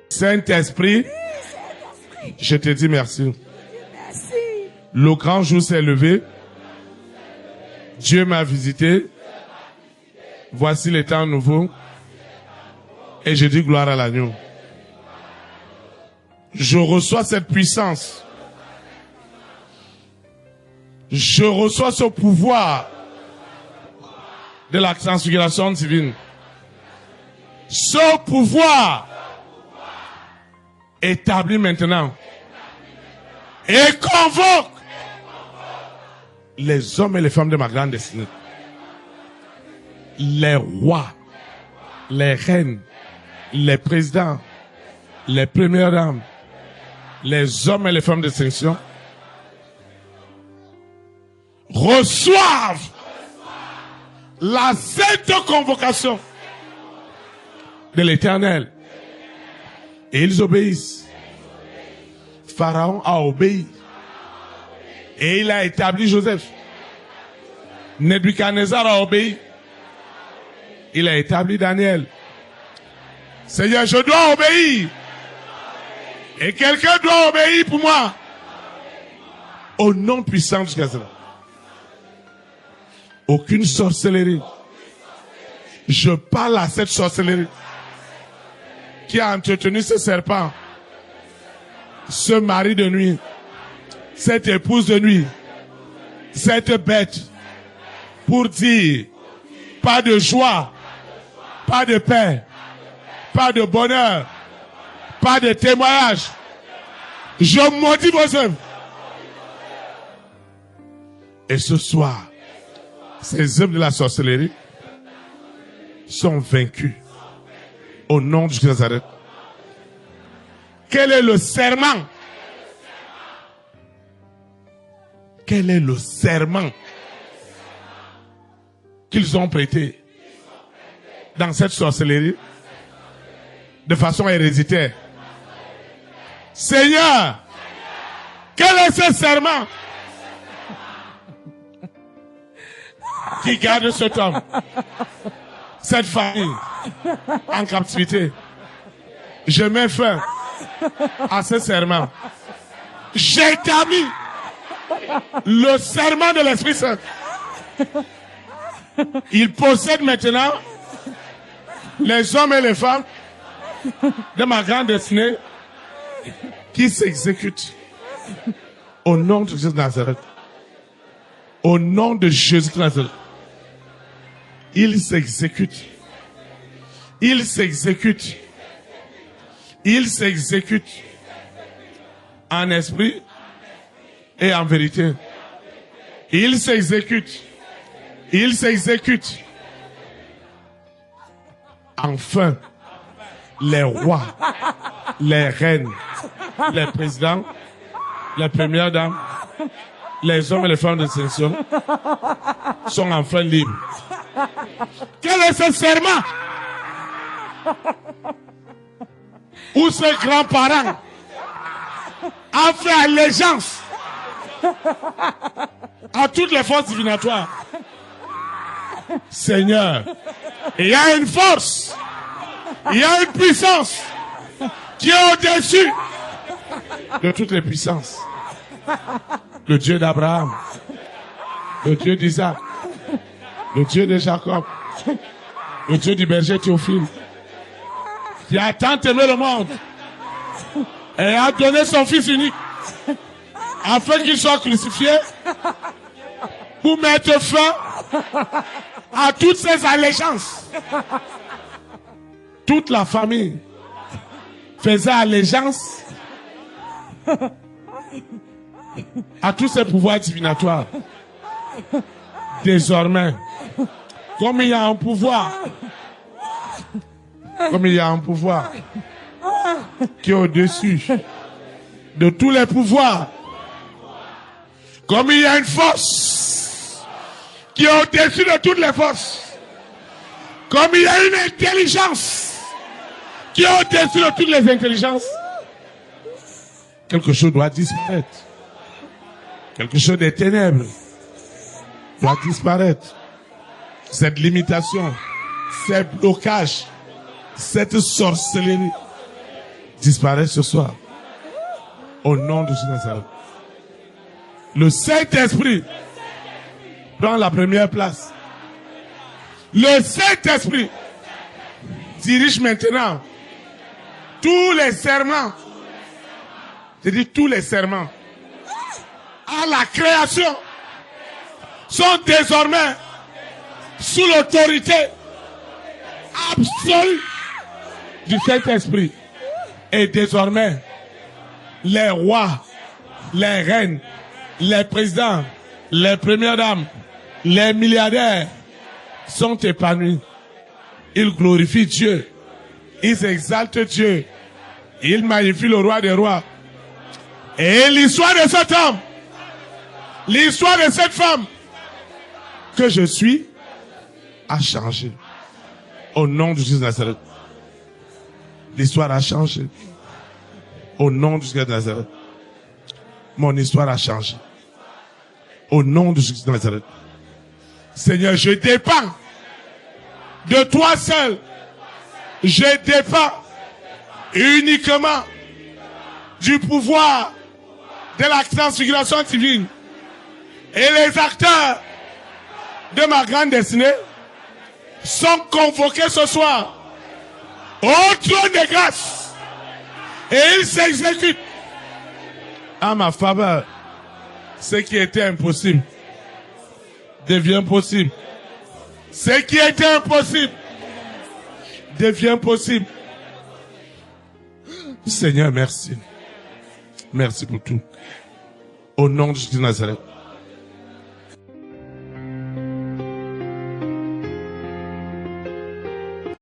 Saint-Esprit, je te dis merci. Merci. Le grand jour s'est levé. Dieu m'a visité. Voici les temps nouveaux. Et je dis gloire à l'agneau. Je reçois cette puissance. Je reçois ce pouvoir de la transfiguration divine. Ce pouvoir établi maintenant et convoque les hommes et les femmes de ma grande destinée. Les rois, les reines, les présidents, les premières dames, les hommes et les femmes de distinction reçoivent la sainte convocation de l'Éternel. Et ils obéissent. Pharaon a obéi. Et il a établi Joseph. Nebuchadnezzar a obéi. Il a établi Daniel. Seigneur, je dois obéir. Et quelqu'un doit obéir pour moi. Au nom puissant jusqu'à cela. Aucune sorcellerie. Je parle à cette sorcellerie qui a entretenu ce serpent, ce mari de nuit, cette épouse de nuit, cette bête, pour dire pas de joie, pas de paix, pas de bonheur, pas de témoignage. Je maudis vos œuvres. Et ce soir, ces œuvres de la sorcellerie sont vaincues au nom de Nazareth. Quel est le serment? Quel est le serment qu'ils ont prêté dans cette sorcellerie de façon héréditaire? Seigneur, quel est ce serment qui garde cet homme, cette famille en captivité? Je mets fin à ce serment. J'établis le serment de l'Esprit Saint. Il possède maintenant les hommes et les femmes de ma grande destinée qui s'exécutent au nom de Jésus de Nazareth. Au nom de Jésus de Nazareth. Il s'exécute. Il s'exécute. Il s'exécute en esprit et en vérité. Il s'exécute. Il s'exécute. Enfin, les rois, les reines, les présidents, les premières dames, les hommes et les femmes de distinction sont enfin libres. Quel est ce serment où ce grand-parent a fait allégeance à toutes les forces divinatoires? Seigneur, il y a une force, il y a une puissance qui est au-dessus de toutes les puissances. Le Dieu d'Abraham, le Dieu d'Isaac, le Dieu de Jacob, le Dieu du berger Théophile, qui a tant aimé le monde et a donné son Fils unique afin qu'il soit crucifié pour mettre fin à toutes ces allégeances. Toute la famille faisait allégeance à tous ces pouvoirs divinatoires. Désormais, comme il y a un pouvoir, qui est au-dessus de tous les pouvoirs, comme il y a une force qui est au-dessus de toutes les forces, comme il y a une intelligence qui est au-dessus de toutes les intelligences, quelque chose doit disparaître. Quelque chose des ténèbres doit disparaître. Cette limitation, ces blocages, cette sorcellerie, disparaît ce soir. Au nom de Jésus de Nazareth. Le Saint-Esprit prend la première place. Le Saint-Esprit dirige maintenant tous les serments. Je dis tous les serments à la création sont désormais sous l'autorité absolue du Saint-Esprit. Et désormais, les rois, les reines, les présidents, les premières dames, les milliardaires sont épanouis. Ils glorifient Dieu. Ils exaltent Dieu. Ils magnifient le roi des rois. Et l'histoire de cet homme, l'histoire de cette femme que je suis a changé. Au nom de Jésus de Nazareth. L'histoire a changé. Au nom de Jésus de Nazareth. Mon histoire a changé. Au nom de Jésus de Nazareth. Seigneur, je dépends de toi seul. Je dépends uniquement du pouvoir de la transfiguration divine. Et les acteurs de ma grande destinée sont convoqués ce soir au trône de grâce. Et ils s'exécutent à ma faveur. Ce qui était impossible devient possible. Ce qui était impossible devient possible. Seigneur, merci. Merci pour tout. Au nom de Jésus de Nazareth.